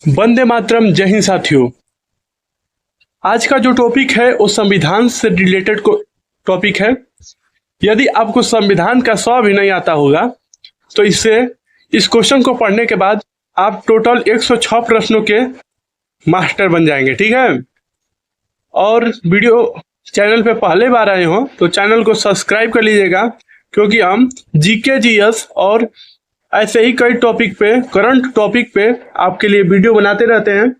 वंदे मातरम। जय हिंद साथियों। आज का जो टॉपिक है वो संविधान से रिलेटेड टॉपिक है। यदि आपको संविधान का 100 भी नहीं आता होगा तो इस क्वेश्चन को पढ़ने के बाद आप टोटल 106 प्रश्नों के मास्टर बन जाएंगे। ठीक है। और वीडियो चैनल पे पहले बार आए हो तो चैनल को सब्सक्राइब कर लीजिएगा, क्योंकि हम जीके जीएस और ऐसे ही कई टॉपिक पे, करंट टॉपिक पे आपके लिए वीडियो बनाते रहते हैं।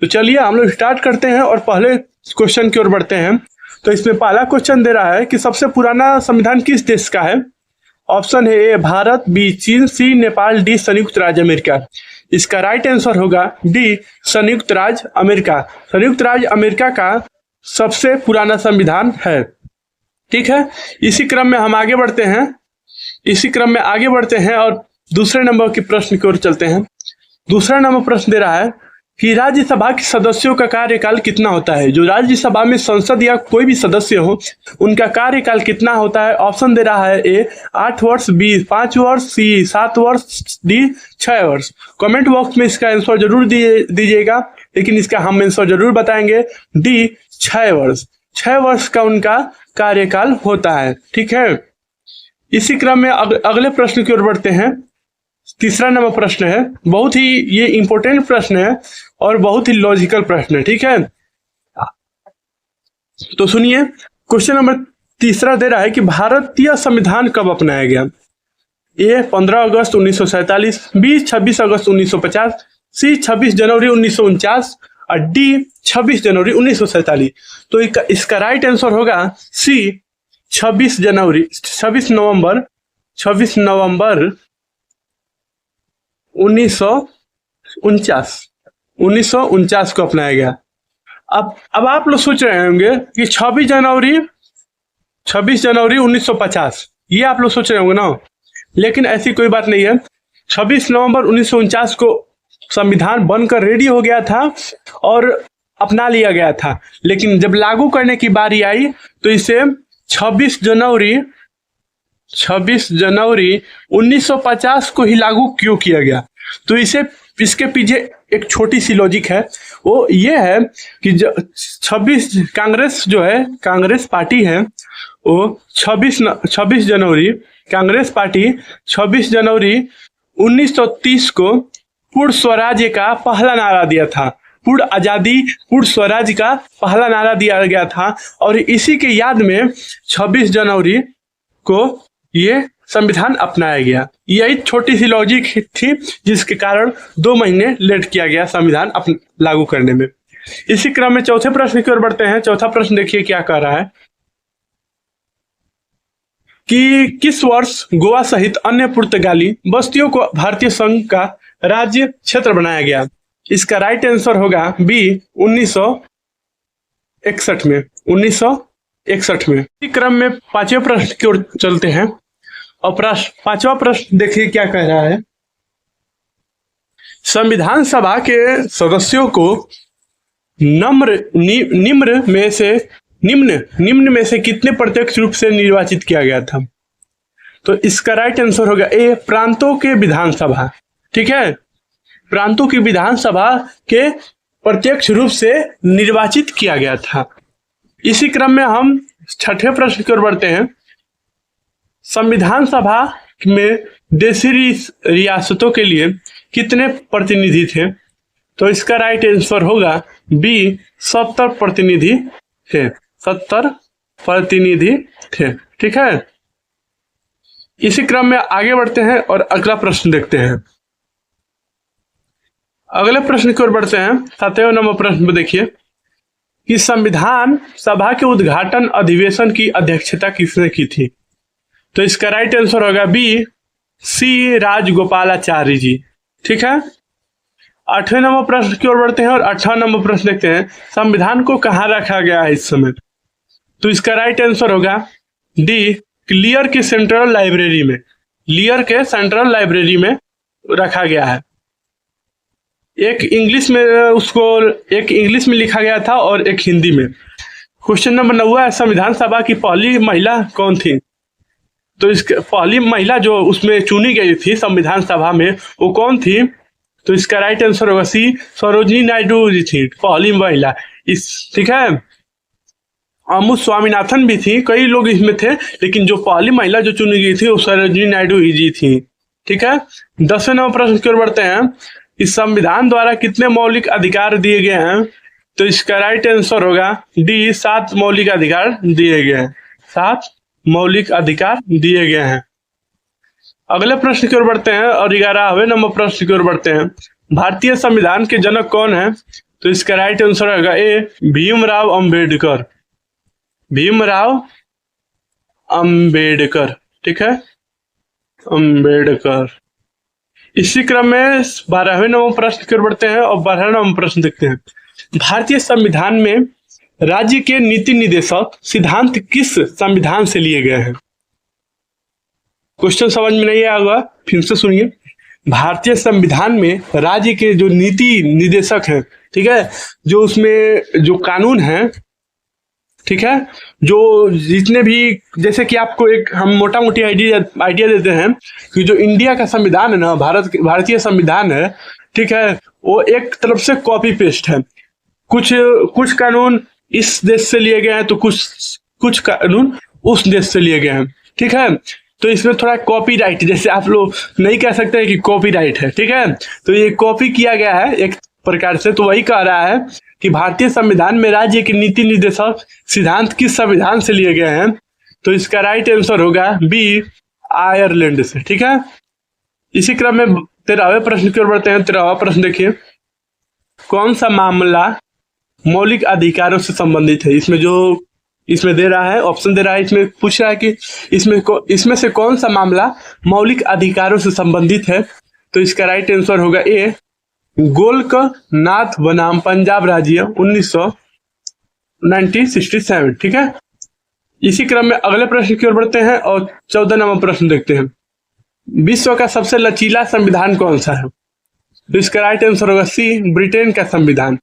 तो चलिए हम लोग स्टार्ट करते हैं और पहले क्वेश्चन की ओर बढ़ते हैं। तो इसमें पहला क्वेश्चन दे रहा है कि सबसे पुराना संविधान किस देश का है। ऑप्शन है ए भारत, बी चीन, सी नेपाल, डी संयुक्त राज्य अमेरिका। इसका राइट आंसर होगा डी संयुक्त राज्य अमेरिका। संयुक्त राज्य अमेरिका का सबसे पुराना संविधान है। ठीक है। इसी क्रम में हम आगे बढ़ते हैं और दूसरे नंबर के प्रश्न की ओर चलते हैं। दूसरा नंबर प्रश्न दे रहा है कि राज्यसभा के सदस्यों का कार्यकाल कितना होता है। जो राज्यसभा में संसद या कोई भी सदस्य हो उनका कार्यकाल कितना होता है। ऑप्शन दे रहा है ए 8 वर्ष, बी 5 वर्ष, सी 7 वर्ष, डी 6 वर्ष। कमेंट बॉक्स में इसका आंसर जरूर दीजिएगा, लेकिन इसका हम आंसर जरूर बताएंगे। डी 6 वर्ष। 6 वर्ष का उनका कार्यकाल होता है। ठीक है। इसी क्रम में अगले प्रश्न की ओर बढ़ते हैं। तीसरा नंबर प्रश्न है, बहुत ही ये इंपॉर्टेंट प्रश्न है और बहुत ही लॉजिकल प्रश्न है। ठीक है। तो सुनिए, क्वेश्चन नंबर तीसरा दे रहा है कि भारतीय संविधान कब अपनाया गया। ए 15 अगस्त 1947, बी 26 अगस्त 1950, सी 26 जनवरी 1949 और डी 26 जनवरी 1947। तो इसका राइट आंसर होगा सी 26 नवंबर 1949 को अपनाया गया। अब आप लोग सोच रहे होंगे कि 26 जनवरी 1950, ये आप लोग सोच रहे होंगे ना, लेकिन ऐसी कोई बात नहीं है। 26 नवंबर 1949 को संविधान बनकर रेडी हो गया था और अपना लिया गया था, लेकिन जब लागू करने की बारी आई तो इसे 26 जनवरी 1950 को ही लागू क्यों किया गया। तो इसके पीछे एक छोटी सी लॉजिक है। वो ये है कि कांग्रेस पार्टी है, वो 26 जनवरी 1930 को पूर्ण स्वराज्य का पहला नारा दिया था। पूर्ण आजादी, पूर्ण स्वराज्य का पहला नारा दिया गया था और इसी के याद में 26 जनवरी को ये संविधान अपनाया गया। यही छोटी सी लॉजिक थी जिसके कारण 2 महीने लेट किया गया संविधान लागू करने में। इसी क्रम में चौथे प्रश्न की ओर बढ़ते हैं। चौथा प्रश्न देखिए क्या कह रहा है कि किस वर्ष गोवा सहित अन्य पुर्तगाली बस्तियों को भारतीय संघ का राज्य क्षेत्र बनाया गया। इसका राइट आंसर होगा बी 1961 में। 1961 में। इसी क्रम में पांचवें प्रश्न की ओर चलते हैं और पांचवा प्रश्न देखिए क्या कह रहा है। संविधान सभा के सदस्यों को निम्न में से कितने प्रत्यक्ष रूप से निर्वाचित किया गया था। तो इसका राइट आंसर होगा ए प्रांतों के विधानसभा। ठीक है। प्रांतों की विधानसभा के प्रत्यक्ष रूप से निर्वाचित किया गया था। इसी क्रम में हम छठे प्रश्न की ओर बढ़ते हैं। संविधान सभा में देशी रियासतों के लिए कितने प्रतिनिधि थे। तो इसका राइट आंसर होगा बी 70 प्रतिनिधि थे। 70 प्रतिनिधि थे। ठीक है। इसी क्रम में आगे बढ़ते हैं और अगला प्रश्न देखते हैं। अगले प्रश्न की ओर बढ़ते हैं। 7वें नंबर प्रश्न में देखिए कि संविधान सभा के उद्घाटन अधिवेशन की अध्यक्षता किसने की थी। तो इसका राइट आंसर होगा बी सी राजगोपालाचारी जी। ठीक है। 8वें नंबर प्रश्न की ओर बढ़ते हैं और 8वां नंबर प्रश्न देखते हैं। संविधान को कहाँ रखा गया है इस समय। तो इसका राइट आंसर होगा डी लियर के सेंट्रल लाइब्रेरी में रखा गया है। एक इंग्लिश में लिखा गया था और एक हिंदी में। क्वेश्चन नंबर 9 है, संविधान सभा की पहली महिला कौन थी। तो इसके पहली महिला जो उसमें चुनी गई थी संविधान सभा में वो कौन थी। तो इसका राइट आंसर होगा सी, सरोजिनी नायडू जी थी पहली महिला इस, ठीक है। अमु स्वामीनाथन भी थी, कई लोग इसमें थे, लेकिन जो पहली महिला जो चुनी गई थी वो सरोजिनी नायडू ही जी थी, ठीक है। 10वें नंबर प्रश्न की ओर बढ़ते हैं। इस संविधान द्वारा कितने मौलिक अधिकार दिए गए हैं? तो इसका राइट आंसर होगा डी, 7 मौलिक अधिकार दिए गए हैं। 7 मौलिक अधिकार दिए गए हैं। अगले प्रश्न की ओर बढ़ते हैं और 11वें नंबर प्रश्न की ओर बढ़ते हैं। भारतीय संविधान के जनक कौन है? तो इसका राइट आंसर होगा ए, भीमराव अंबेडकर। भीमराव अंबेडकर, ठीक है, अंबेडकर। इसी क्रम में 12वें नंबर प्रश्न की ओर बढ़ते हैं और 12वें नंबर प्रश्न देखते हैं। भारतीय संविधान में राज्य के नीति निर्देशक सिद्धांत किस संविधान से लिए गए हैं? क्वेश्चन समझ में नहीं आया होगा, फिर से सुनिए। भारतीय संविधान में राज्य के जो नीति निर्देशक हैं, ठीक है, जो उसमें जो कानून है, ठीक है, जो जितने भी, जैसे कि आपको एक हम मोटा मोटी आइडिया देते हैं कि जो इंडिया का संविधान है ना, भारतीय संविधान है, ठीक है, वो एक तरफ से कॉपी पेस्ट है। कुछ कानून इस देश से लिए गए हैं, तो कुछ कानून उस देश से लिए गए हैं, ठीक है। तो इसमें थोड़ा कॉपीराइट, जैसे आप लोग नहीं कह सकते हैं कि कॉपीराइट है, ठीक है, तो ये कॉपी किया गया है एक प्रकार से। तो वही कह रहा है कि भारतीय संविधान में राज्य के नीति निर्देशक सिद्धांत किस संविधान से लिए गए हैं? तो इसका राइट आंसर होगा बी, आयरलैंड से, ठीक है। इसी क्रम में 13वें प्रश्न की ओर बढ़ते हैं। 13वां प्रश्न देखिए, कौन सा मामला मौलिक अधिकारों से संबंधित है? इसमें दे रहा है, ऑप्शन दे रहा है, इसमें पूछ रहा है कि इसमें से कौन सा मामला मौलिक अधिकारों से संबंधित है? तो इसका राइट आंसर होगा ए, गोलकनाथ बनाम पंजाब राज्य 1967, ठीक है। इसी क्रम में अगले प्रश्न की ओर बढ़ते हैं और 14 नंबर प्रश्न देखते हैं। विश्व का सबसे लचीला संविधान कौन सा है? तो इसका राइट आंसर होगा सी, ब्रिटेन का संविधान।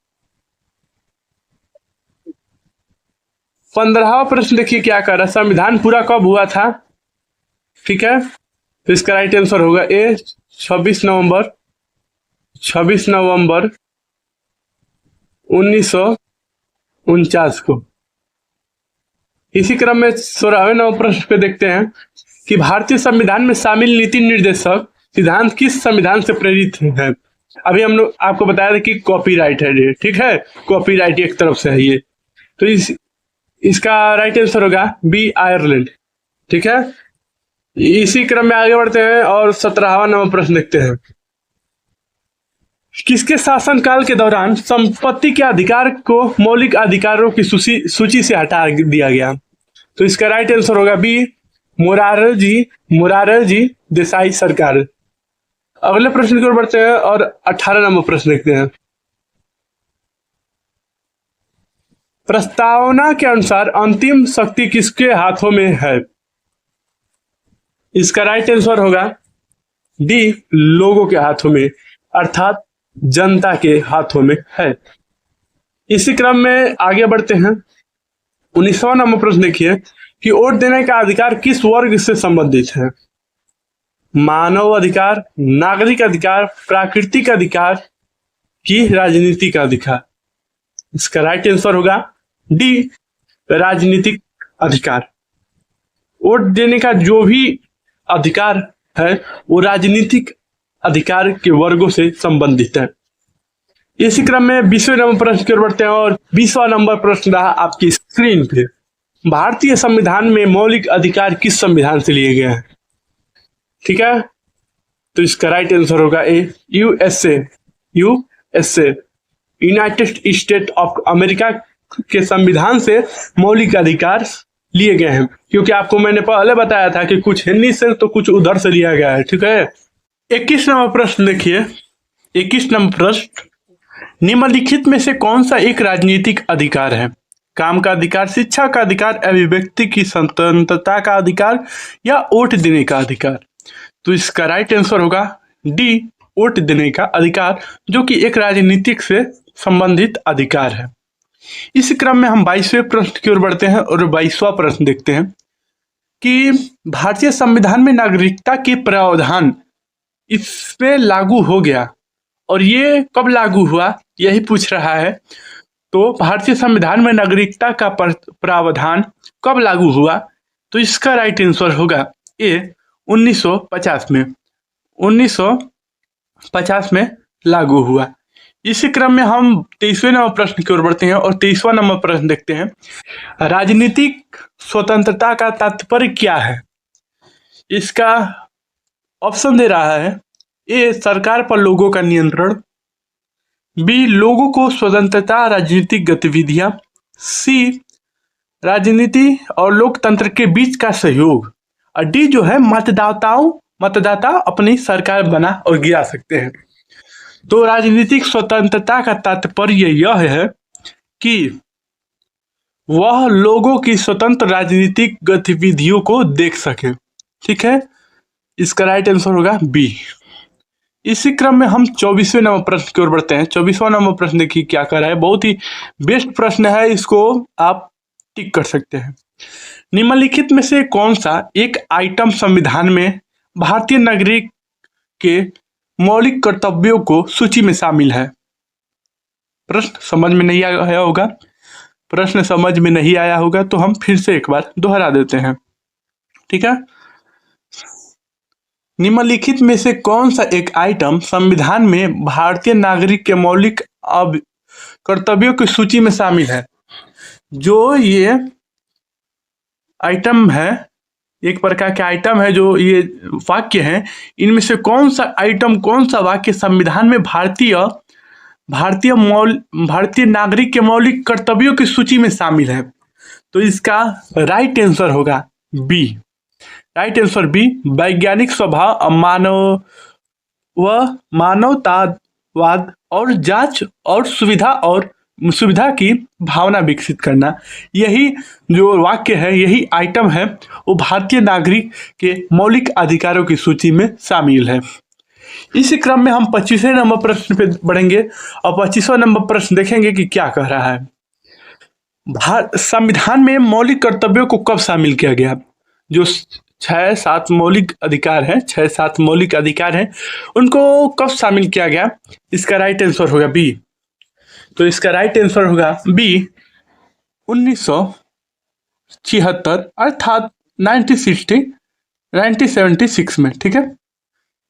15वां प्रश्न देखिए क्या कर रहा है, संविधान पूरा कब हुआ था? ठीक है, तो इसका राइट आंसर होगा ए, 26 नवंबर 1949 को। इसी क्रम में 16वें नंबर प्रश्न पे देखते हैं कि भारतीय संविधान में शामिल नीति निर्देशक सिद्धांत किस संविधान से प्रेरित है? अभी हम लोग आपको बताया था कि कॉपीराइट है ये, ठीक है, कॉपीराइट एक तरफ से है ये। तो इसका राइट आंसर होगा बी, आयरलैंड, ठीक है। इसी क्रम में आगे बढ़ते हैं और 17वां नंबर प्रश्न देखते हैं। किसके शासनकाल के दौरान संपत्ति के अधिकार को मौलिक अधिकारों की सूची से हटा दिया गया? तो इसका राइट आंसर होगा बी, मोरारजी देसाई सरकार। अगले प्रश्न की ओर बढ़ते हैं और 18 नंबर प्रश्न देखते हैं। प्रस्तावना के अनुसार अंतिम शक्ति किसके हाथों में है? इसका राइट आंसर होगा डी, लोगों के हाथों में, अर्थात जनता के हाथों में है। इसी क्रम में आगे बढ़ते हैं। 19वां नंबर प्रश्न देखिए कि वोट देने का अधिकार किस वर्ग से संबंधित है? मानव अधिकार, नागरिक अधिकार, प्राकृतिक अधिकार की राजनीतिक अधिकार? इसका राइट आंसर होगा डी, राजनीतिक अधिकार। वोट देने का जो भी अधिकार है वो राजनीतिक अधिकार के वर्गों से संबंधित है। इसी क्रम में 20वें नंबर प्रश्न की ओर बढ़ते हैं और 20वां नंबर प्रश्न रहा आपकी स्क्रीन पे। भारतीय संविधान में मौलिक अधिकार किस संविधान से लिए गए हैं? ठीक है, तो इसका राइट आंसर होगा A, USA, United State of America के संविधान से मौलिक अधिकार लिए गए हैं। क्योंकि आपको मैंने पहले बताया था कि कुछ हिंदी से तो कुछ उधर से लिया गया है, ठीक है। 21 नंबर प्रश्न देखिए। 21 नंबर प्रश्न, निम्नलिखित में से कौन सा एक राजनीतिक अधिकार है? काम का अधिकार, शिक्षा का अधिकार, अभिव्यक्ति की स्वतंत्रता का अधिकार या वोट देने का अधिकार? तो इसका राइट आंसर होगा डी, वोट देने का अधिकार, जो कि एक राजनीतिक से संबंधित अधिकार है। इस क्रम में हम 22वें प्रश्न की ओर बढ़ते हैं और 22वां प्रश्न देखते हैं कि भारतीय संविधान में नागरिकता के प्रावधान इसमें लागू हो गया और ये कब लागू हुआ, यही पूछ रहा है। तो भारतीय संविधान में नागरिकता का प्रावधान कब लागू हुआ? तो इसका राइट आंसर होगा ए 1950 में। 1950 में लागू हुआ। इसी क्रम में हम 23वें नंबर प्रश्न की ओर बढ़ते हैं और 23वां नंबर प्रश्न देखते हैं। राजनीतिक स्वतंत्रता का तात्पर्य क्या है? इसका ऑप्शन दे रहा है। ए सरकार पर लोगों का नियंत्रण, बी लोगों को स्वतंत्रता राजनीतिक गतिविधियां, सी राजनीति और लोकतंत्र के बीच का सहयोग, और डी जो है मतदाता अपनी सरकार बना और गिरा सकते हैं। तो राजनीतिक स्वतंत्रता का तात्पर्य यह है कि वह लोगों की स्वतंत्र राजनीतिक गतिविधियों को देख सके। ठीक है, इसका राइट आंसर होगा बी। इसी क्रम में हम 24वें नंबर प्रश्न की ओर बढ़ते हैं। 24वां नंबर प्रश्न देखिए क्या कर रहा है, बहुत ही बेस्ट प्रश्न है, इसको आप टिक कर सकते हैं। निम्नलिखित में से कौन सा एक आइटम संविधान में भारतीय नागरिक के मौलिक कर्तव्यों को सूची में शामिल है? प्रश्न समझ में नहीं आया होगा, प्रश्न समझ में नहीं आया होगा तो हम फिर से एक बार दोहरा देते हैं। ठीक है, निम्नलिखित में से कौन सा एक आइटम संविधान में भारतीय नागरिक के मौलिक कर्तव्यों की सूची में शामिल है? जो ये आइटम है, एक प्रकार के आइटम है, जो ये वाक्य हैं, इनमें से कौन सा आइटम, कौन सा वाक्य संविधान में भारतीय नागरिक के मौलिक कर्तव्यों की सूची में शामिल है? तो इसका राइट आंसर होगा बी। राइट आंसर बी, वैज्ञानिक स्वभाव, मानवतावाद और जांच और सुविधा की भावना विकसित करना, यही जो वाक्य है, यही आइटम है, वो भारतीय नागरिक के मौलिक अधिकारों की सूची में शामिल है। इसी क्रम में हम 25वें नंबर प्रश्न पे बढ़ेंगे और 25वां नंबर प्रश्न देखेंगे कि क्या कह रहा है। संविधान में मौलिक कर्तव्यों को कब शामिल किया गया? जो 6-7 मौलिक अधिकार हैं, उनको कब शामिल किया गया? इसका राइट आंसर होगा बी। तो इसका राइट आंसर होगा बी 1976 अर्थात 1976 में। ठीक है,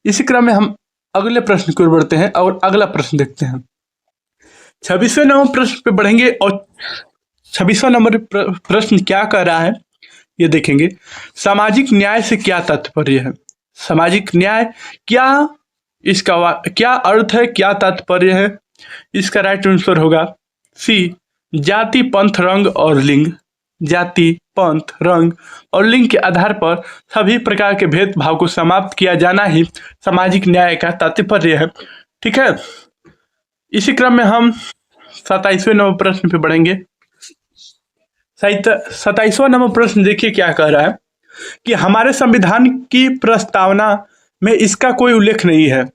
इसी क्रम में हम अगले प्रश्न की ओर बढ़ते हैं और अगला प्रश्न देखते हैं। 26वें नंबर प्रश्न पे बढ़ेंगे और 26वां नंबर प्रश्न क्या कह रहा है ये देखेंगे। सामाजिक न्याय से क्या तात्पर्य है? सामाजिक न्याय क्या, इसका क्या अर्थ है, क्या तात्पर्य है? इसका राइट आंसर होगा सी, जाति, पंथ, रंग और लिंग। जाति, पंथ, रंग और लिंग के आधार पर सभी प्रकार के भेदभाव को समाप्त किया जाना ही सामाजिक न्याय का तात्पर्य है। ठीक है, इसी क्रम में हम 27वें नंबर प्रश्न पे बढ़ेंगे। 27वां नंबर प्रश्न देखिए क्या कह रहा है कि हमारे संविधान की प्रस्तावना में इसका कोई उल्लेख नहीं है।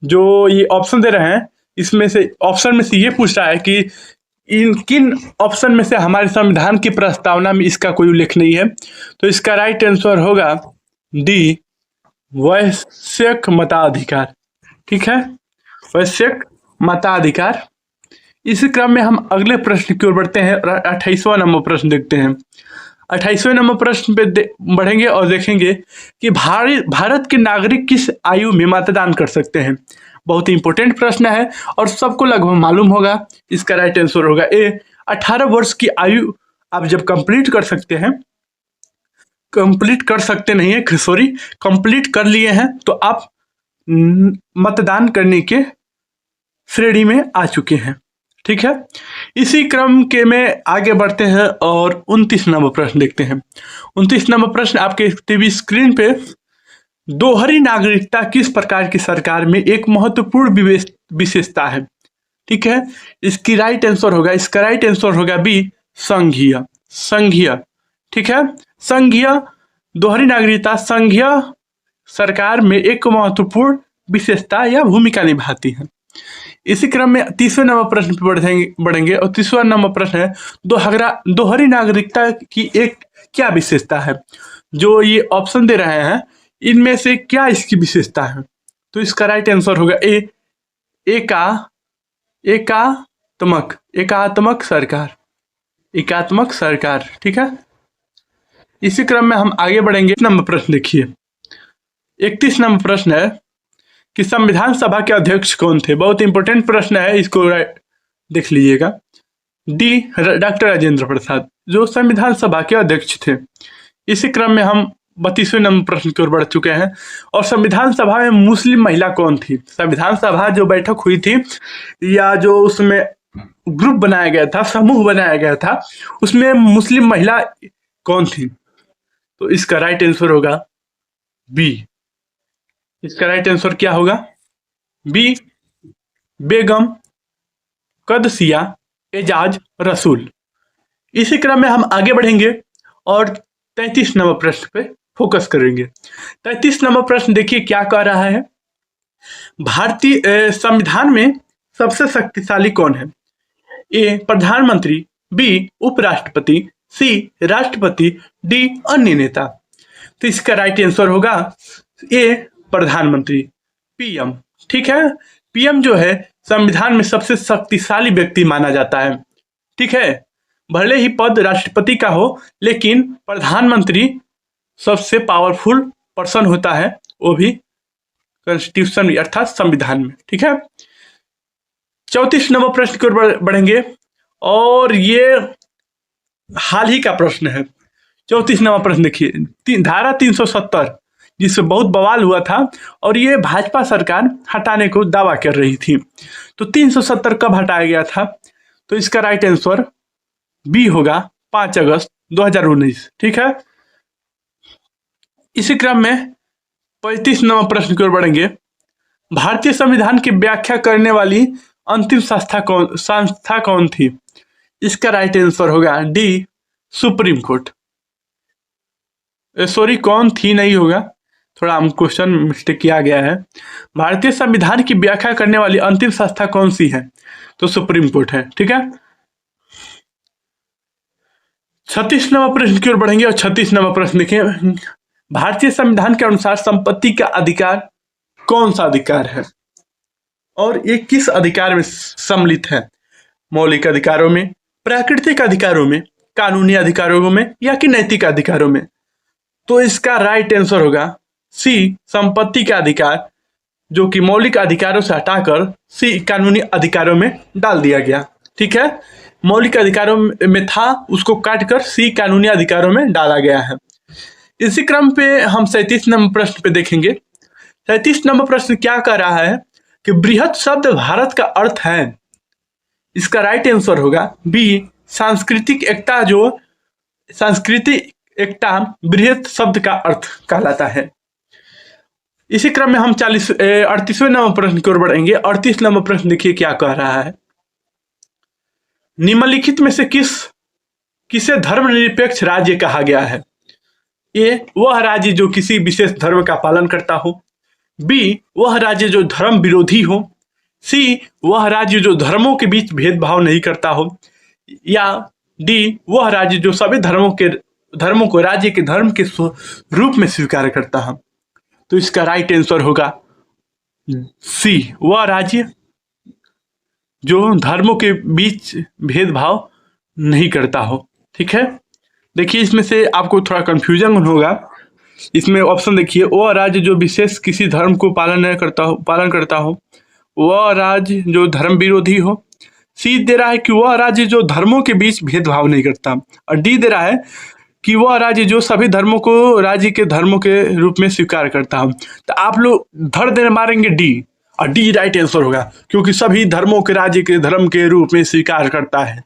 जो ये ऑप्शन दे रहे हैं, इसमें से ऑप्शन में से ये पूछ रहा है कि किन ऑप्शन में से हमारे संविधान की प्रस्तावना में इसका कोई उल्लेख नहीं है। तो इसका राइट आंसर होगा डी, वैश्विक मताधिकार। ठीक है, वैश्विक मताधिकार। इसी क्रम में हम अगले प्रश्न की ओर बढ़ते हैं और 28वां नंबर प्रश्न देखते हैं। 28वें नंबर प्रश्न पे बढ़ेंगे और देखेंगे कि भारत के नागरिक किस आयु में मतदान कर सकते हैं। बहुत ही इंपॉर्टेंट प्रश्न है और सबको लगभग मालूम होगा। इसका राइट आंसर होगा ए, 18 वर्ष की आयु आप जब कंप्लीट कर सकते हैं, कंप्लीट कर लिए हैं तो आप मतदान करने के श्रेणी में आ चुके हैं। ठीक है, इसी क्रम के में आगे बढ़ते हैं और 29 नंबर प्रश्न देखते हैं। 29 नंबर प्रश्न आपके टीवी स्क्रीन पे, दोहरी नागरिकता किस प्रकार की सरकार में एक महत्वपूर्ण विशेषता है? ठीक है, इसका राइट आंसर होगा बी, संघीय। ठीक है, संघीय दोहरी नागरिकता संघीय सरकार में एक महत्वपूर्ण विशेषता या भूमिका निभाती है। इसी क्रम में 30वें नंबर प्रश्न पे बढ़ेंगे और 30वां नंबर प्रश्न है, दोहरी नागरिकता की एक क्या विशेषता है? जो ये ऑप्शन दे रहे हैं, इनमें से क्या इसकी विशेषता है? तो इसका राइट आंसर होगा ए, एका एकात्मक एकात्मक सरकार एकात्मक सरकार। ठीक है, इसी क्रम में हम आगे बढ़ेंगे। नंबर प्रश्न देखिए, 31 नंबर प्रश्न है कि संविधान सभा के अध्यक्ष कौन थे। बहुत इंपॉर्टेंट प्रश्न है, इसको देख लीजिएगा। डी डॉक्टर राजेंद्र प्रसाद जो संविधान सभा के अध्यक्ष थे। इसी क्रम में हम 32वें नंबर प्रश्न की ओर बढ़ चुके हैं। और संविधान सभा में मुस्लिम महिला कौन थी। संविधान सभा जो बैठक हुई थी या जो उसमें ग्रुप बनाया गया था, समूह बनाया गया था, उसमें मुस्लिम महिला कौन थी। तो इसका राइट आंसर होगा बी। इसका राइट आंसर क्या होगा, बी, बेगम कदसिया एजाज रसूल। इसी क्रम में हम आगे बढ़ेंगे और 33 नंबर प्रश्न पे फोकस करेंगे। 33 नंबर प्रश्न देखिए क्या कह रहा है, भारतीय संविधान में सबसे शक्तिशाली कौन है। ए प्रधानमंत्री, बी उपराष्ट्रपति, सी राष्ट्रपति, डी अन्य नेता। तो इसका राइट आंसर होगा ए प्रधानमंत्री, पीएम। ठीक है, पीएम जो है संविधान में सबसे शक्तिशाली व्यक्ति माना जाता है। ठीक है, भले ही पद राष्ट्रपति का हो, लेकिन प्रधानमंत्री सबसे पावरफुल पर्सन होता है, वो भी कॉन्स्टिट्यूशन अर्थात संविधान में। ठीक है, 34 नंबर प्रश्न की ओर बढ़ेंगे और ये हाल ही का प्रश्न है। 34 नंबर प्रश्न देखिए, धारा 370 जिससे बहुत बवाल हुआ था और ये भाजपा सरकार हटाने को दावा कर रही थी। तो 370 कब हटाया गया था। तो इसका राइट आंसर बी होगा 5 अगस्त 2019। ठीक है, इसी क्रम में 35 नंबर प्रश्न की ओर बढ़ेंगे। भारतीय संविधान की व्याख्या करने वाली अंतिम संस्था कौन थी। इसका राइट आंसर होगा डी, सुप्रीम कोर्ट। सॉरी, कौन थी नहीं होगा, थोड़ा हम क्वेश्चन मिस्टेक किया गया है। भारतीय संविधान की व्याख्या करने वाली अंतिम संस्था कौन सी है, तो सुप्रीम कोर्ट है। ठीक है, 36 नंबर प्रश्न की ओर बढ़ेंगे और 36 नंबर प्रश्न देखिए, भारतीय संविधान के अनुसार संपत्ति का अधिकार कौन सा अधिकार है और ये किस अधिकार में सम्मिलित है। मौलिक अधिकारों में, प्राकृतिक अधिकारों में, कानूनी अधिकारों में या कि नैतिक अधिकारों में। तो इसका राइट आंसर होगा सी, संपत्ति का अधिकार, जो कि मौलिक अधिकारों से हटाकर सी कानूनी अधिकारों में डाल दिया गया। ठीक है, मौलिक अधिकारों में था, उसको काटकर सी कानूनी अधिकारों में डाला गया है। इसी क्रम पे हम 37 नंबर प्रश्न पे देखेंगे। 37 नंबर प्रश्न क्या कह रहा है कि बृहत शब्द भारत का अर्थ है। इसका राइट आंसर होगा बी, सांस्कृतिक एकता, जो सांस्कृतिक एकता बृहत शब्द का अर्थ कहलाता है। इसी क्रम में हम 38वें नंबर प्रश्न की ओर बढ़ेंगे। 38 नंबर प्रश्न देखिए क्या कह रहा है, निम्नलिखित में से किसे धर्मनिरपेक्ष राज्य कहा गया है। ए, वह राज्य जो किसी विशेष धर्म का पालन करता हो, बी, वह राज्य जो धर्म विरोधी हो, सी, वह राज्य जो धर्मों के बीच भेदभाव नहीं करता हो, या डी, वह राज्य जो सभी धर्मों को राज्य के धर्म के रूप में स्वीकार करता है। तो इसका राइट आंसर होगा सी, वह राज्य जो धर्मों के बीच भेदभाव नहीं करता हो। ठीक है, देखिए इसमें से आपको थोड़ा कंफ्यूजन होगा। इसमें ऑप्शन देखिए, वह राज्य जो विशेष किसी धर्म को पालन करता हो, वह राज्य जो धर्म विरोधी हो, सी दे रहा है कि वह राज्य जो धर्मों के बीच भेदभाव नहीं करता, और डी दे रहा है कि वह राज्य जो सभी धर्मों को राज्य के धर्मों के रूप में स्वीकार करता हो। तो आप लोग धड़ दे मारेंगे डी, और डी राइट आंसर होगा, क्योंकि सभी धर्मों के राज्य के धर्म के रूप में स्वीकार करता है।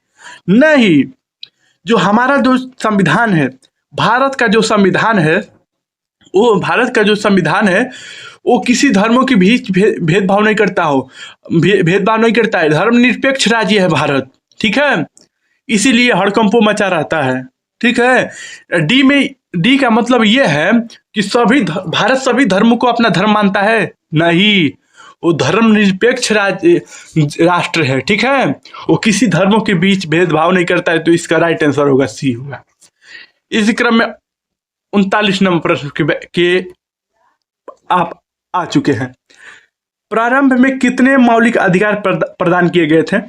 नहीं, जो हमारा जो संविधान है, भारत का जो संविधान है, वो किसी धर्मों के बीच भेदभाव नहीं करता है। धर्मनिरपेक्ष राज्य है भारत। ठीक है, इसीलिए हड़कंपो मचा रहता है। ठीक है, डी का मतलब ये है कि भारत सभी धर्मों को अपना धर्म मानता है। नहीं, वो धर्मनिरपेक्ष राष्ट्र है। ठीक है, वो किसी धर्मों के बीच भेदभाव नहीं करता है। तो इसका राइट आंसर होगा सी होगा। इसी क्रम में 39 नंबर प्रश्न के आप आ चुके हैं। प्रारंभ में कितने मौलिक अधिकार प्रदान किए गए थे?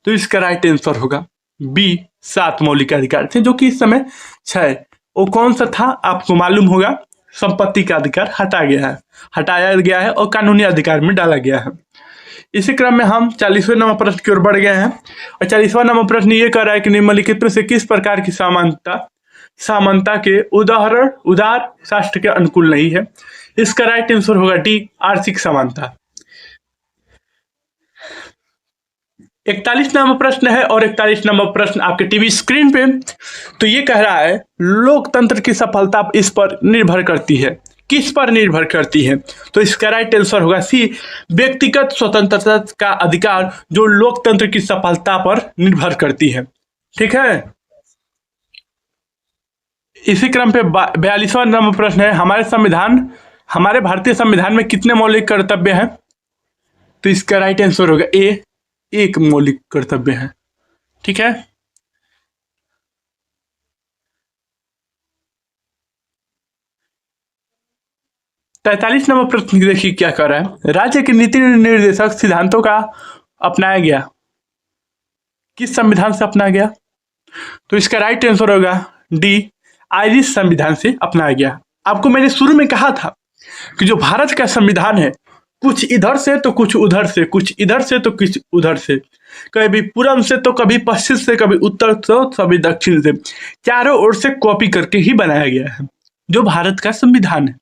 तो इसका राइट आंसर होगा बी, 7 मौलिक अधिकार थे, जो कि इस समय 6। वो कौन सा था आपको मालूम होगा। संपत्ति का अधिकार हटाया गया है और कानूनी अधिकार में डाला गया है। इसी क्रम में हम 40वें नंबर प्रश्न की ओर बढ़ गए हैं और 40वां नंबर प्रश्न ये कह रहा है कि निम्नलिखित में से किस प्रकार की समानता के उदाहरण उदार राष्ट्र के अनुकूल नहीं है? इसका राइट आंसर होगा डी, आर्थिक समानता। 41 नंबर प्रश्न है और 41 नंबर प्रश्न आपके टीवी स्क्रीन पे। तो ये कह रहा है लोकतंत्र की सफलता इस पर निर्भर करती है। किस पर निर्भर करती है? तो इसका राइट आंसर होगा सी, व्यक्तिगत स्वतंत्रता का अधिकार, जो लोकतंत्र की सफलता पर निर्भर करती है। ठीक है। इसी क्रम पे 42वां नंबर प्रश्न है, हमारे भारतीय संविधान में कितने मौलिक कर्तव्य हैं? तो इसका राइट आंसर होगा ए, एक मौलिक कर्तव्य है। ठीक है। तैतालीस नंबर प्रश्न देखिए क्या कर रहा है, राज्य के नीति निर्देशक सिद्धांतों का अपनाया गया किस संविधान से अपनाया गया? तो इसका राइट आंसर होगा डी, आयरिश संविधान से अपनाया गया। आपको मैंने शुरू में कहा था कि जो भारत का संविधान है, कुछ इधर से तो कुछ उधर से, कुछ इधर से तो कुछ उधर से, कभी पूर्व से तो कभी पश्चिम से, कभी उत्तर से तो कभी दक्षिण से, चारों ओर से कॉपी करके ही बनाया गया है जो भारत का संविधान है।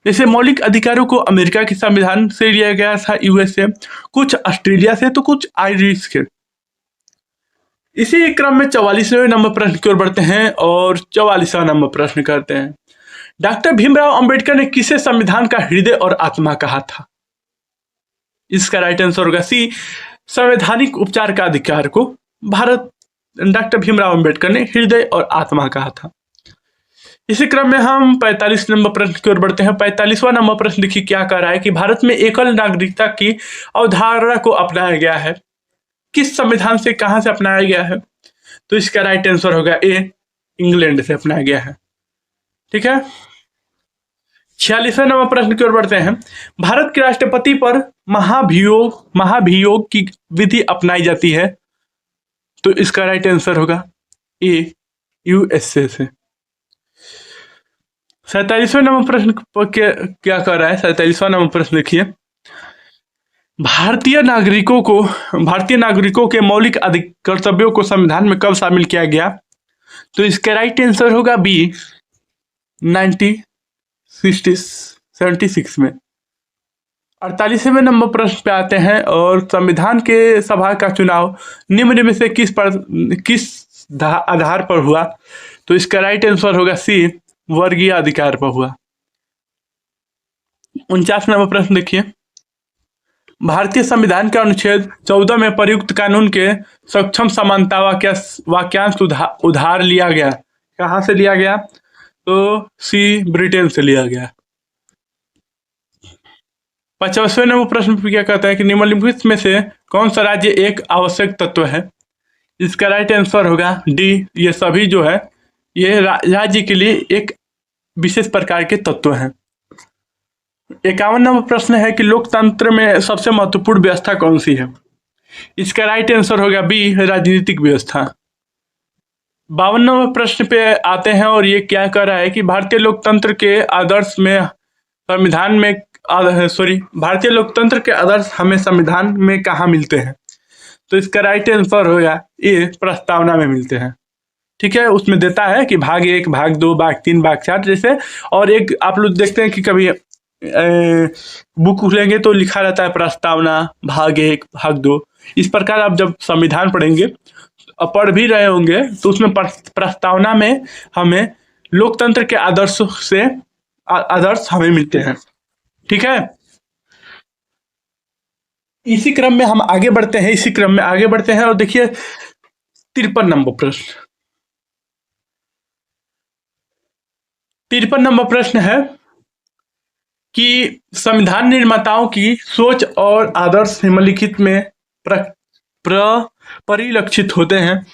जैसे मौलिक अधिकारों को अमेरिका के संविधान से लिया गया था, यूएस से, कुछ ऑस्ट्रेलिया से, तो कुछ आयरिश के। इसी क्रम में 44वें नंबर प्रश्न की ओर बढ़ते हैं और 44वां नंबर प्रश्न करते हैं, डॉक्टर भीमराव अंबेडकर ने किसे संविधान का हृदय और आत्मा कहा था? इसका राइट आंसर होगा सी, संवैधानिक उपचार का अधिकार को डॉक्टर भीमराव अंबेडकर ने हृदय और आत्मा कहा था। इसी क्रम में हम 45 नंबर प्रश्न की ओर बढ़ते हैं। 45वां नंबर प्रश्न देखिए क्या कह रहा है कि भारत में एकल नागरिकता की अवधारणा को अपनाया गया है किस संविधान से, कहां से अपनाया गया है? तो इसका राइट आंसर होगा ए, इंग्लैंड से अपनाया गया है। ठीक है। 46वें नंबर प्रश्न की ओर बढ़ते हैं, भारत के राष्ट्रपति पर महाभियोग की विधि अपनाई जाती है। तो इसका राइट आंसर होगा ए, यूएसए से। 47वें नंबर प्रश्न क्या कर रहा है? 47वां नंबर प्रश्न देखिए, भारतीय नागरिकों के मौलिक कर्तव्यों को संविधान में कब शामिल किया गया? तो इसका राइट आंसर होगा बी, 1976 में। 48वें नंबर प्रश्न पे आते हैं और संविधान के सभा का चुनाव निम्न में से किस आधार पर हुआ? तो इसका राइट आंसर होगा सी, वर्गीय अधिकार पर हुआ। 49 नंबर प्रश्न देखिए, भारतीय संविधान के अनुच्छेद 14 में प्रयुक्त कानून के सक्षम समानता वाक्यांश उधार लिया गया, कहां से लिया गया? तो सी, ब्रिटेन से लिया गया। 50वें नंबर प्रश्न क्या कहता है कि निम्नलिखित में से कौन सा राज्य एक आवश्यक तत्व है? इसका राइट आंसर होगा डी, ये सभी जो है ये राज्य के लिए एक विशेष प्रकार के तत्व हैं। 51 नंबर प्रश्न है कि लोकतंत्र में सबसे महत्वपूर्ण व्यवस्था कौन सी है? इसका राइट आंसर होगा बी, राजनीतिक व्यवस्था। 52 नंबर प्रश्न पे आते हैं और ये क्या कर रहा है कि भारतीय लोकतंत्र के आदर्श हमें संविधान में कहाँ मिलते हैं? तो इसका राइट आंसर होगा ए, प्रस्तावना में मिलते हैं। ठीक है। उसमें देता है कि भाग 1, भाग 2, भाग 3, भाग 4 जैसे, और एक आप लोग देखते हैं कि कभी बुक लेंगे तो लिखा रहता है प्रस्तावना, भाग 1, भाग 2। इस प्रकार आप जब संविधान पढ़ेंगे, पढ़ भी रहे होंगे, तो उसमें प्रस्तावना में हमें लोकतंत्र के आदर्श हमें मिलते हैं। ठीक है। इसी क्रम में हम आगे बढ़ते हैं और देखिए 53 नंबर प्रश्न। 53 नंबर प्रश्न है कि संविधान निर्माताओं की सोच और आदर्श निम्नलिखित में परिलक्षित होते हैं।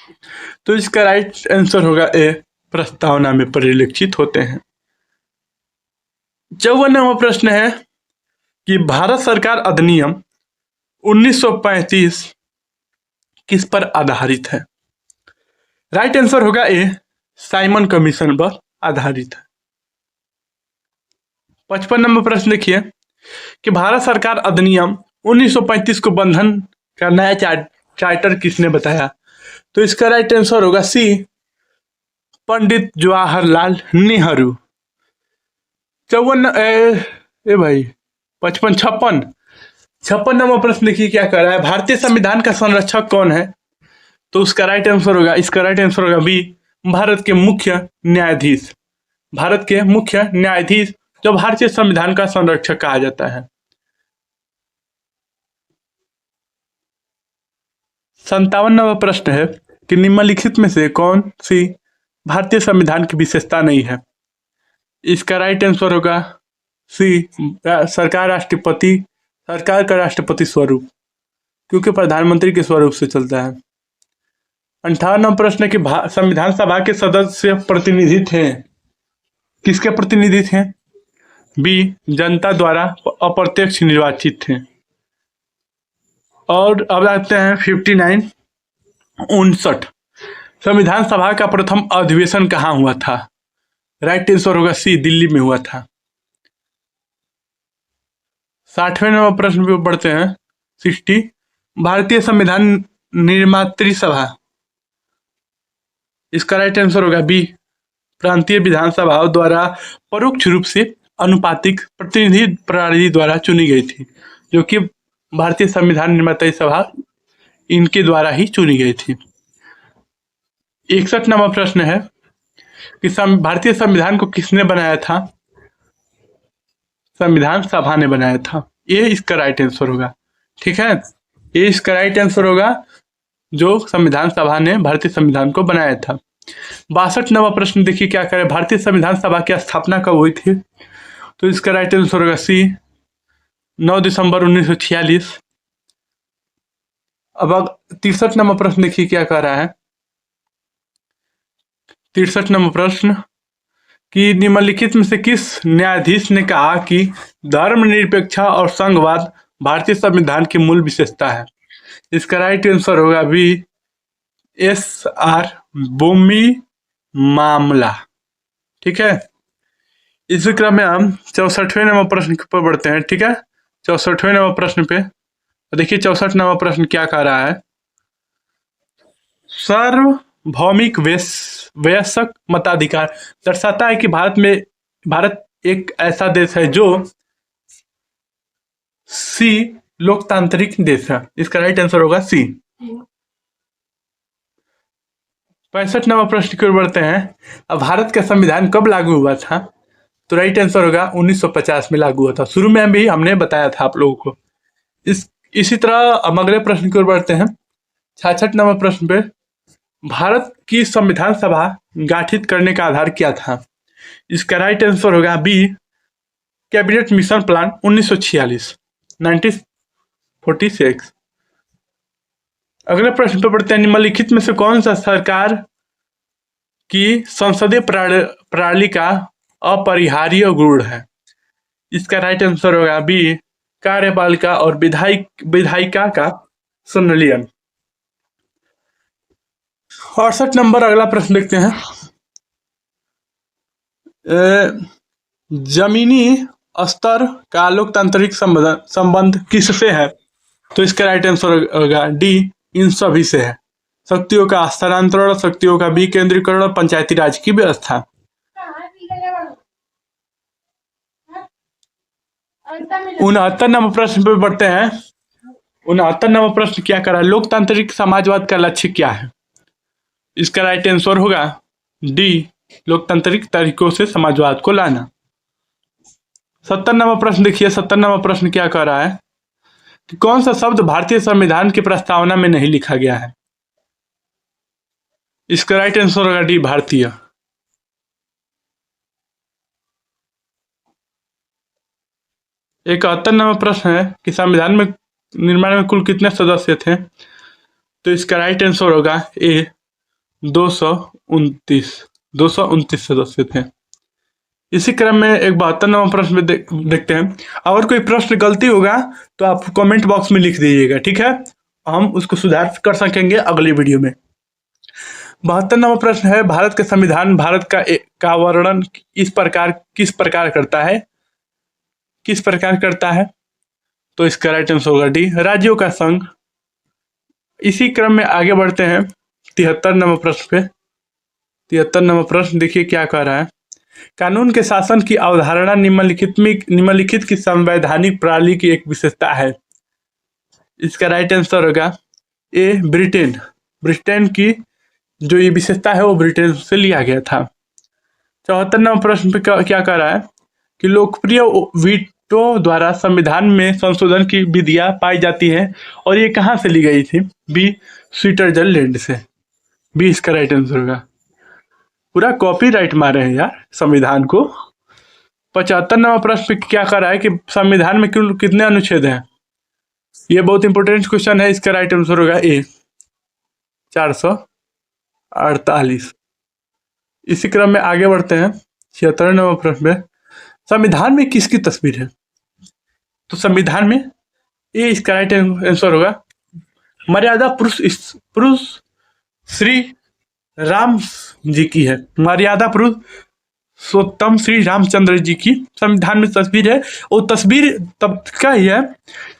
तो इसका राइट आंसर होगा ए, प्रस्तावना में परिलक्षित होते हैं। 54 नंबर प्रश्न है कि भारत सरकार अधिनियम 1935 किस पर आधारित है? राइट आंसर होगा ए, साइमन कमीशन पर आधारित है। 55 नंबर प्रश्न देखिए कि भारत सरकार अधिनियम 1935 को बंधन का नया चार्टर किसने बताया? तो इसका राइट आंसर होगा सी, पंडित जवाहरलाल नेहरू। 56 नंबर प्रश्न देखिए क्या कर रहा है, भारतीय संविधान का संरक्षक कौन है? तो उसका राइट आंसर होगा, इसका राइट आंसर होगा बी, भारत के मुख्य न्यायाधीश। भारत के मुख्य न्यायाधीश जो भारतीय संविधान का संरक्षक कहा जाता है। 57 नंबर प्रश्न है कि निम्नलिखित में से कौन सी भारतीय संविधान की विशेषता नहीं है? इसका राइट आंसर होगा सी, सरकार का राष्ट्रपति स्वरूप, क्योंकि प्रधानमंत्री के स्वरूप से चलता है। 58 नंबर प्रश्न है कि संविधान सभा के सदस्य प्रतिनिधि थे, किसके प्रतिनिधि थे? बी, जनता द्वारा अप्रत्यक्ष निर्वाचित थे। और अब आते हैं 59 संविधान सभा का प्रथम अधिवेशन कहाँ हुआ था? राइट आंसर होगा सी, दिल्ली में हुआ था। 60वें नंबर प्रश्न पे पढ़ते हैं 60, भारतीय संविधान निर्मात्री सभा, इसका राइट आंसर होगा बी, प्रांतीय विधानसभाओं द्वारा परोक्ष रूप से अनुपातिक प्रतिनिधि प्रणाली द्वारा चुनी गई थी, जो कि भारतीय संविधान निर्मात्री सभा इनके द्वारा ही चुनी गई थी। 61 नंबर प्रश्न है कि भारतीय संविधान को किसने बनाया था? संविधान सभा ने बनाया था। ये इसका राइट आंसर होगा, ठीक है, ये इसका राइट आंसर होगा, जो संविधान सभा ने भारतीय संविधान को बनाया था। 62 नंबर प्रश्न देखिए क्या करे, भारतीय संविधान सभा की स्थापना कब हुई थी? तो इसका राइट आंसर होगा सी, 9 दिसंबर 1946। अब 63 नंबर प्रश्न देखिए क्या कह रहा है, 63 नंबर प्रश्न कि निम्नलिखित में से किस न्यायाधीश ने कहा कि धर्मनिरपेक्षता और संघवाद भारतीय संविधान की मूल विशेषता है? इसका राइट आंसर होगा बी, SR बोमी मामला, ठीक है। इसी क्रम में हम 64वें नंबर प्रश्न पर बढ़ते हैं, ठीक है। 64वें नंबर प्रश्न पे देखिए 64 नंबर प्रश्न क्या कह रहा है, सार्वभौमिक वयस्क मताधिकार दर्शाता है कि भारत एक ऐसा देश है जो सी, लोकतांत्रिक देश है। इसका राइट आंसर होगा सी। 65 नंबर प्रश्न की ओर बढ़ते हैं, अब भारत का संविधान कब लागू हुआ था? तो राइट आंसर होगा 1950 में लागू हुआ था। शुरू में भी हमने बताया था आप लोगों को। इसी तरह हम अगले प्रश्न की ओर बढ़ते हैं। 66 नंबर प्रश्न पे, भारत की संविधान सभा गठित करने का आधार क्या था? इसका राइट आंसर होगा बी, कैबिनेट मिशन प्लान 1946, 1946। अगले प्रश्न पे पढ़ते हैं, निम्नलिखित में से कौन सा सरकार की संसदीय प्रणाली का अपरिहार्य गुण है? इसका राइट आंसर होगा बी, कार्यपालिका और विधायिका का संलयन। 68 नंबर अगला प्रश्न देखते हैं, जमीनी स्तर का लोकतांत्रिक संबंध किससे है? तो इसका राइट आंसर होगा डी, इन सभी से है। शक्तियों का हस्तांतरण, शक्तियों का विकेंद्रीकरण और पंचायती राज की व्यवस्था। 69 नंबर प्रश्न पे बढ़ते हैं। 69 नंबर प्रश्न क्या करा, लोकतांत्रिक समाजवाद का लक्ष्य क्या है? इसका राइट आंसर होगा डी, लोकतांत्रिक तरीकों से समाजवाद को लाना। 70 नंबर प्रश्न देखिए, 70 नंबर प्रश्न क्या कह रहा है कि कौन सा शब्द भारतीय संविधान की प्रस्तावना में नहीं लिखा गया है? इसका राइट आंसर होगा डी, भारतीय। एक 71 नंबर प्रश्न है कि संविधान में निर्माण में कुल कितने सदस्य थे? तो इसका राइट आंसर होगा ए, 229 सदस्य थे। इसी क्रम में एक 72वां प्रश्न में देखते हैं। अगर कोई प्रश्न गलती होगा तो आप कमेंट बॉक्स में लिख दीजिएगा, ठीक है, हम उसको सुधार कर सकेंगे अगली वीडियो में। 72वां प्रश्न है, भारत का संविधान भारत का वर्णन किस प्रकार करता है? किस प्रकार करता है? तो इसका राइट आंसर होगा डी, राज्यों का संघ। इसी क्रम में आगे बढ़ते हैं 73वां प्रश्न पे। 73वां प्रश्न देखिए क्या कह रहा है। कानून के शासन की अवधारणा निम्नलिखित की संवैधानिक प्रणाली की एक विशेषता है। इसका राइट आंसर होगा ए, ब्रिटेन। ब्रिटेन की जो ये विशेषता है वो ब्रिटेन से लिया गया था। 74वां प्रश्न पे क्या कह रहा है कि लोकप्रिय वीटो द्वारा संविधान में संशोधन की विधियां पाई जाती है और ये कहाँ से ली गई थी? बी, स्विट्जरलैंड से। बी इसका राइट आंसर होगा। पूरा कॉपीराइट मारे हैं यार संविधान को। 75वां प्रश्न पे क्या कर रहा है कि संविधान में कितने अनुच्छेद हैं? ये बहुत इंपॉर्टेंट क्वेश्चन है। इसका राइट आंसर होगा ए, 448। इसी क्रम में आगे बढ़ते हैं 76वां प्रश्न में, संविधान में किसकी तस्वीर है? तो संविधान में ए इसका राइट आंसर होगा मर्यादा पुरुष श्री राम जी की है। मर्यादा पुरुषोत्तम श्री रामचंद्र जी की संविधान में तस्वीर है। वो तस्वीर तब का ही है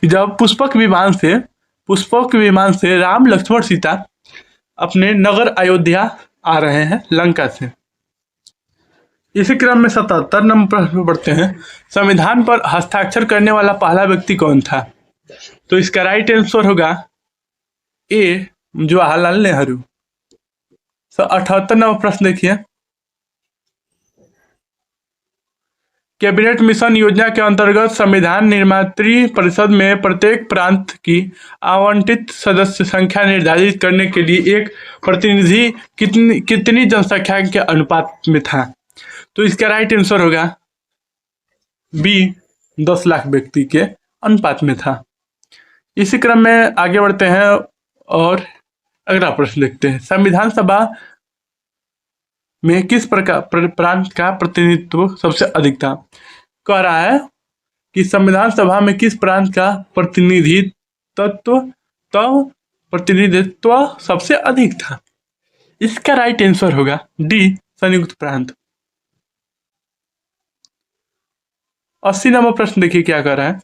जब पुष्पक विमान से राम लक्ष्मण सीता अपने नगर अयोध्या आ रहे हैं लंका से। इसी क्रम में 77 नंबर प्रश्न पढ़ते हैं, संविधान पर हस्ताक्षर करने वाला पहला व्यक्ति कौन था? तो इसका राइट आंसर होगा ए, जवाहरलाल नेहरू। 78 नंबर प्रश्न देखिए, कैबिनेट मिशन योजना के अंतर्गत संविधान निर्मात्री परिषद में प्रत्येक प्रांत की आवंटित सदस्य संख्या निर्धारित करने के लिए एक प्रतिनिधि कितनी जनसंख्या के अनुपात में था? तो इसका राइट आंसर होगा बी, 10 लाख व्यक्ति के अनुपात में था। इसी क्रम में आगे बढ़ते हैं और अगला प्रश्न देखते हैं, संविधान सभा में किस प्रकार प्रांत का प्रतिनिधित्व सबसे अधिक था? कह रहा है कि संविधान सभा में किस प्रांत का प्रतिनिधित्व सबसे अधिक था? इसका राइट आंसर होगा डी, संयुक्त प्रांत। 80 नंबर प्रश्न देखिए क्या कर रहा है।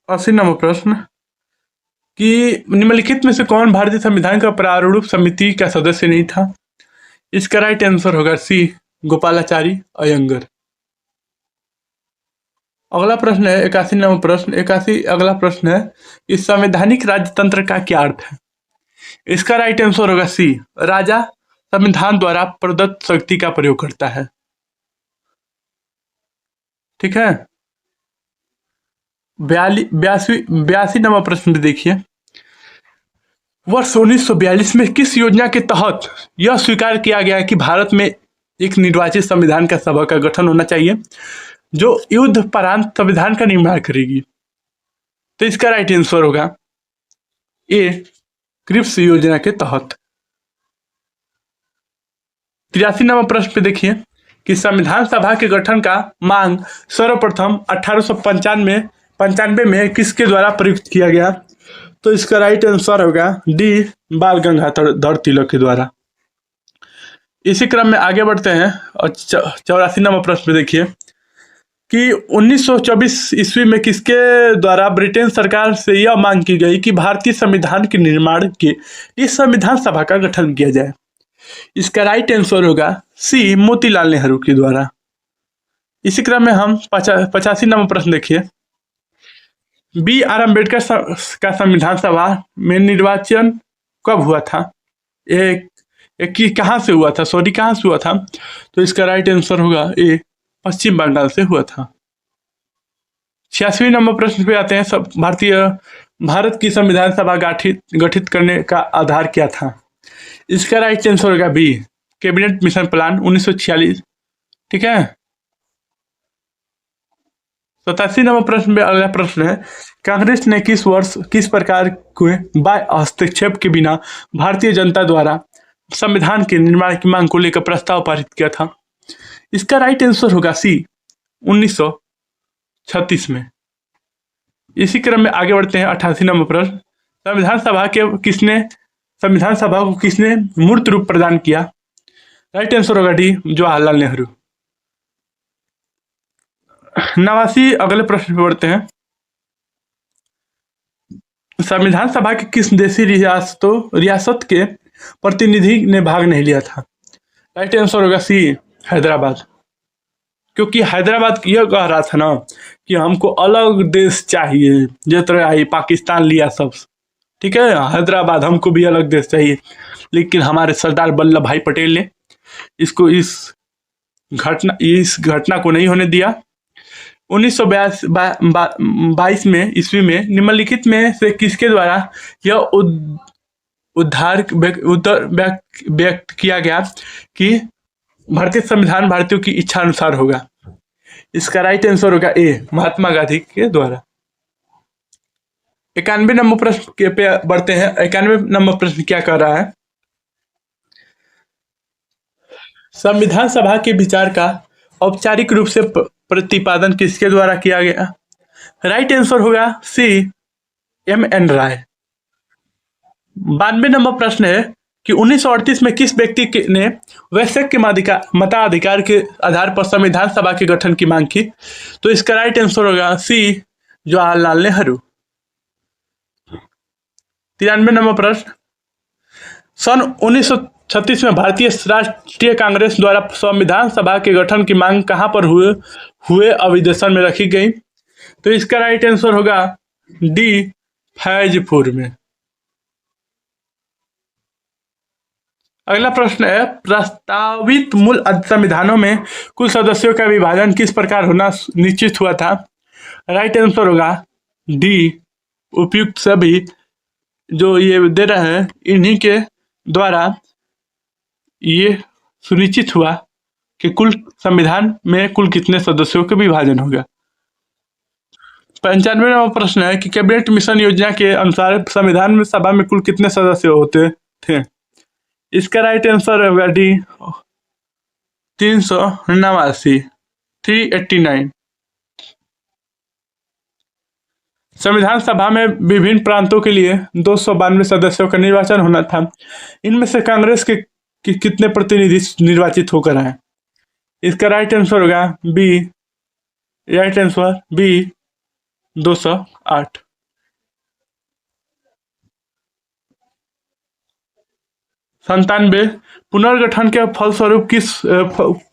80 नंबर प्रश्न कि निम्नलिखित में से कौन भारतीय संविधान का प्रारूप समिति का सदस्य नहीं था? इसका राइट आंसर होगा सी, गोपालाचारी अयंगर। अगला प्रश्न है 81 नंबर प्रश्न। 81 अगला प्रश्न है, इस संवैधानिक राजतंत्र का क्या अर्थ है? इसका राइट आंसर होगा सी, राजा संविधान द्वारा प्रदत्त शक्ति का प्रयोग करता है। ठीक है। 82 नंबर प्रश्न देखिए, वर्ष 1942 में किस योजना के तहत यह स्वीकार किया गया कि भारत में एक निर्वाचित संविधान का सभा का गठन होना चाहिए जो युद्धोपरांत संविधान का निर्माण करेगी? तो इसका राइट आंसर होगा ए, क्रिप्स योजना के तहत। 83 नंबर प्रश्न पे देखिए कि संविधान सभा के गठन का मांग सर्वप्रथम 1895 में किसके द्वारा प्रयुक्त किया गया? तो इसका राइट आंसर होगा डी, बाल गंगाधर तिलक के द्वारा। इसी क्रम में आगे बढ़ते हैं और 84 नंबर प्रश्न पे देखिए कि 1924 ईस्वी में किसके द्वारा ब्रिटेन सरकार से यह मांग की गई कि भारतीय संविधान के निर्माण के लिए संविधान सभा का गठन किया जाए? इसका राइट आंसर होगा सी, मोतीलाल नेहरू के द्वारा। इसी क्रम में हम 85 नंबर प्रश्न देखिए, बी आर अम्बेडकर का संविधान सभा में निर्वाचन कब हुआ था? कहाँ से हुआ था? कहाँ से हुआ था? तो इसका राइट आंसर होगा ए, पश्चिम बंगाल से हुआ था। 86 नंबर प्रश्न पे आते हैं, भारत की संविधान सभा गठित करने का आधार क्या था? इसका राइट आंसर होगा बी, कैबिनेट मिशन प्लान 1946। ठीक है। 87 नंबर प्रश्न में अगला प्रश्न है, कांग्रेस ने किस वर्ष किस प्रकार के बाह्य हस्तक्षेप के बिना भारतीय जनता द्वारा संविधान के निर्माण की मांग को लेकर प्रस्ताव पारित किया था? इसका राइट आंसर होगा सी 1936 में। इसी क्रम में आगे बढ़ते हैं 88 नंबर प्रश्न। संविधान सभा को किसने मूर्त रूप प्रदान किया? राइट आंसर होगा डी जवाहरलाल नेहरू। 89 अगले प्रश्न पे बढ़ते हैं। संविधान सभा की किस देशी रियासत के प्रतिनिधि ने भाग नहीं लिया था? राइट आंसर होगा सी हैदराबाद। क्योंकि हैदराबाद यह कह रहा था ना कि हमको अलग देश चाहिए, जिस तरह आई पाकिस्तान लिया सब, ठीक है, हैदराबाद हमको भी अलग देश चाहिए। लेकिन हमारे सरदार वल्लभ भाई पटेल ने इस घटना को नहीं होने दिया। 1922 में ईस्वी में निम्नलिखित में से किसके द्वारा यह व्यक्त किया गया कि भारतीय संविधान भारतीयों की इच्छा अनुसार होगा? इसका राइट आंसर होगा ए महात्मा गांधी के द्वारा। 91 नंबर प्रश्न के पे बढ़ते हैं। 91 नंबर प्रश्न क्या कर रहा है? संविधान सभा के विचार का औपचारिक रूप से प्रतिपादन किसके द्वारा किया गया? राइट आंसर होगा सी एम.एन. राय। 92 नंबर प्रश्न है कि 1938 में किस व्यक्ति ने वैश्विक के मताधिकार के आधार पर संविधान सभा के गठन की मांग की? तो इसका राइट आंसर होगा सी जवाहरलाल नेहरू। 93 नंबर प्रश्न। सन 1936 में भारतीय राष्ट्रीय कांग्रेस द्वारा संविधान सभा के गठन की मांग कहां पर हुए अधिवेशन में रखी गई? तो इसका राइट आंसर होगा डी फैजपुर में। अगला प्रश्न है, प्रस्तावित मूल संविधानों में कुल सदस्यों का विभाजन किस प्रकार होना निश्चित हुआ था? राइट आंसर होगा डी उपयुक्त सभी। जो ये दे रहे हैं इन्हीं के द्वारा ये सुनिश्चित हुआ कि कुल संविधान में कुल कितने सदस्यों का विभाजन होगा। 95वां प्रश्न है कि कैबिनेट मिशन योजना के अनुसार संविधान सभा में कुल कितने सदस्य होते थे? इसका राइट आंसर होगा डी 389। संविधान सभा में विभिन्न प्रांतों के लिए 292 सदस्यों का निर्वाचन होना था। इनमें से कांग्रेस के कितने प्रतिनिधि निर्वाचित होकर आए? इसका राइट आंसर होगा बी 208। संतानवे पुनर्गठन के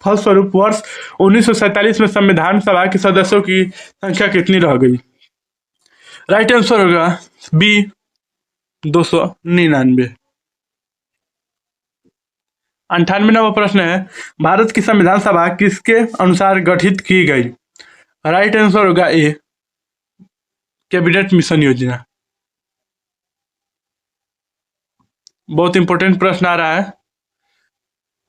फलस्वरूप वर्ष 1947 में संविधान सभा के सदस्यों की संख्या कितनी रह गई? राइट आंसर होगा बी 299। 98 नंबर प्रश्न है, भारत की संविधान सभा किसके अनुसार गठित की गई? राइट आंसर होगा ए कैबिनेट मिशन योजना। बहुत इंपॉर्टेंट प्रश्न आ रहा है।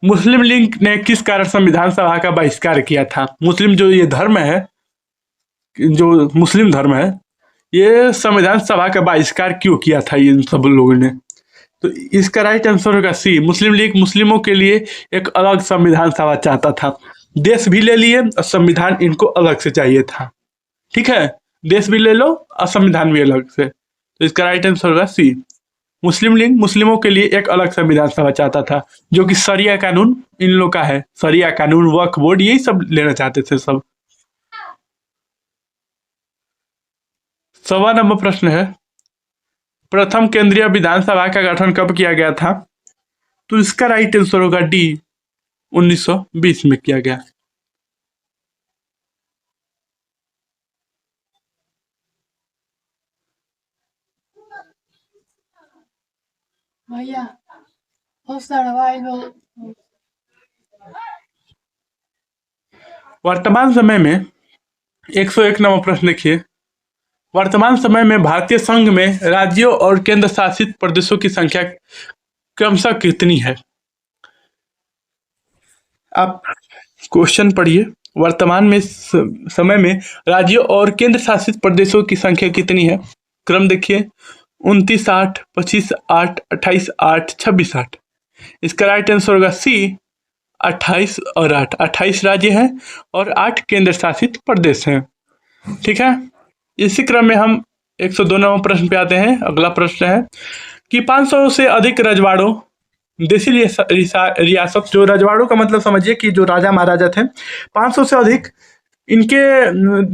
मुस्लिम लीग ने किस कारण संविधान सभा का बहिष्कार किया था? मुस्लिम जो ये धर्म है, जो मुस्लिम धर्म है, ये संविधान सभा का बहिष्कार क्यों किया था इन सब लोगों ने? तो इसका राइट आंसर होगा सी मुस्लिम लीग मुस्लिमों के लिए एक अलग संविधान सभा चाहता था। देश भी ले लिए और संविधान इनको अलग से चाहिए था। ठीक है, देश भी ले लो और संविधान भी अलग से। तो इसका राइट आंसर होगा सी मुस्लिम लीग मुस्लिमों के लिए एक अलग संविधान सभा चाहता था, जो कि शरिया कानून इन लोग का है। शरिया कानून, वक्फ बोर्ड, यही सब लेना चाहते थे सब। 100वां नंबर प्रश्न है, प्रथम केंद्रीय विधानसभा का गठन कब किया गया था? तो इसका राइट आंसर होगा डी 1920 में किया गया। भैया वर्तमान समय में 101 नंबर प्रश्न देखिए। वर्तमान समय में भारतीय संघ में राज्यों और केंद्र शासित प्रदेशों की संख्या क्रमशः कितनी है? आप क्वेश्चन पढ़िए। वर्तमान में समय में राज्यों और केंद्र शासित प्रदेशों की संख्या कितनी है? क्रम देखिए 29 8, 25 8, 28 8, 26 8। इसका राइट आंसर होगा सी 28 और 8। 28 राज्य हैं और 8 केंद्र शासित प्रदेश हैं। ठीक है, इसी क्रम में हम 102वां प्रश्न पे आते हैं। अगला प्रश्न है कि 500 से अधिक रजवाड़ों देसी रियासत, जो रजवाड़ों का मतलब समझिए कि जो राजा महाराजा थे, 500 से अधिक इनके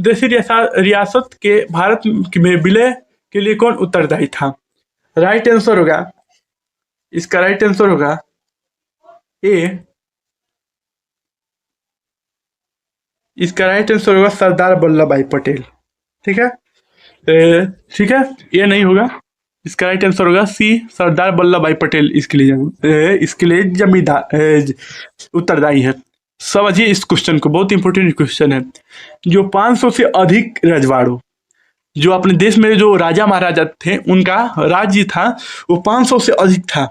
देसी रियासत के भारत में विलय के लिए कौन उत्तरदायी था? राइट आंसर होगा, इसका राइट आंसर होगा ए, इसका राइट आंसर होगा सरदार वल्लभ भाई पटेल। ठीक है, ठीक है, ये नहीं होगा। इसका राइट आंसर होगा सी, सरदार वल्लभ भाई पटेल इसके लिए जमींदार उत्तरदायी है। समझिए इस क्वेश्चन को, बहुत इंपॉर्टेंट क्वेश्चन है। जो 500 से अधिक रजवाड़ों, जो अपने देश में जो राजा महाराजा थे उनका राज्य था वो 500 से अधिक था,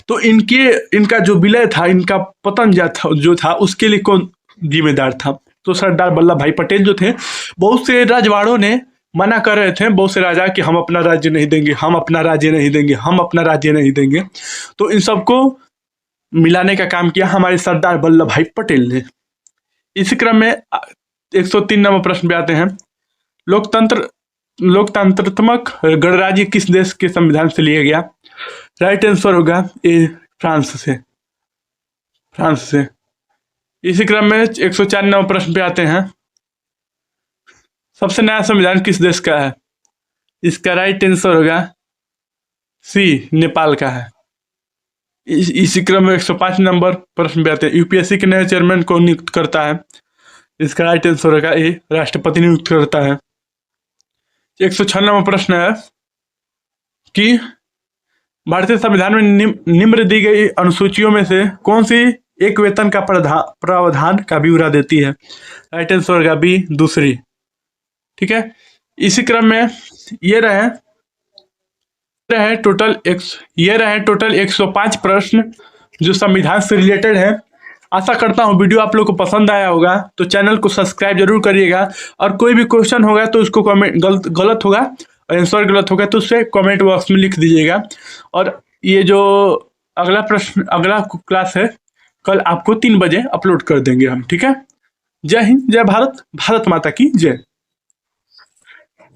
तो इनका जो विलय था, इनका पतन जो था उसके लिए कौन जिम्मेदार था? तो सरदार वल्लभ भाई पटेल जो थे। बहुत से रजवाड़ों ने मना कर रहे थे, बहुत से राजा, कि हम अपना राज्य नहीं देंगे, हम अपना राज्य नहीं देंगे, हम अपना राज्य नहीं देंगे। तो इन सबको मिलाने का काम किया हमारे सरदार वल्लभ भाई पटेल ने। इसी क्रम में 103वां प्रश्न पे आते हैं। लोकतंत्रात्मक गणराज्य किस देश के संविधान से लिया गया? राइट आंसर होगा ए, फ्रांस से। इसी क्रम में 104वां प्रश्न पे आते हैं। सबसे नया संविधान किस देश का है? इसका राइट आंसर होगा सी, नेपाल का है। इसी क्रम में 105 नंबर प्रश्न पे आते हैं। यूपीएससी के नए चेयरमैन को नियुक्त करता है? इसका राइट आंसर होगा ए, राष्ट्रपति नियुक्त करता है। 196वां प्रश्न है कि भारतीय संविधान में निम्न दी गई अनुसूचियों में से कौन सी एक वेतन का प्रावधान का ब्यौरा देती है? राइट आंसर होगा बी, दूसरी। ठीक है, इसी क्रम में ये रहे टोटल 105 प्रश्न जो संविधान से रिलेटेड है। आशा करता हूँ वीडियो आप लोग को पसंद आया होगा, तो चैनल को सब्सक्राइब जरूर करिएगा। और कोई भी क्वेश्चन होगा तो उसको कमेंट, गलत होगा, आंसर गलत होगा तो उससे कमेंट बॉक्स में लिख दीजिएगा। और ये जो अगला क्लास है कल आपको 3 बजे अपलोड कर देंगे हम। ठीक है, जय हिंद, जय भारत, भारत माता की जय।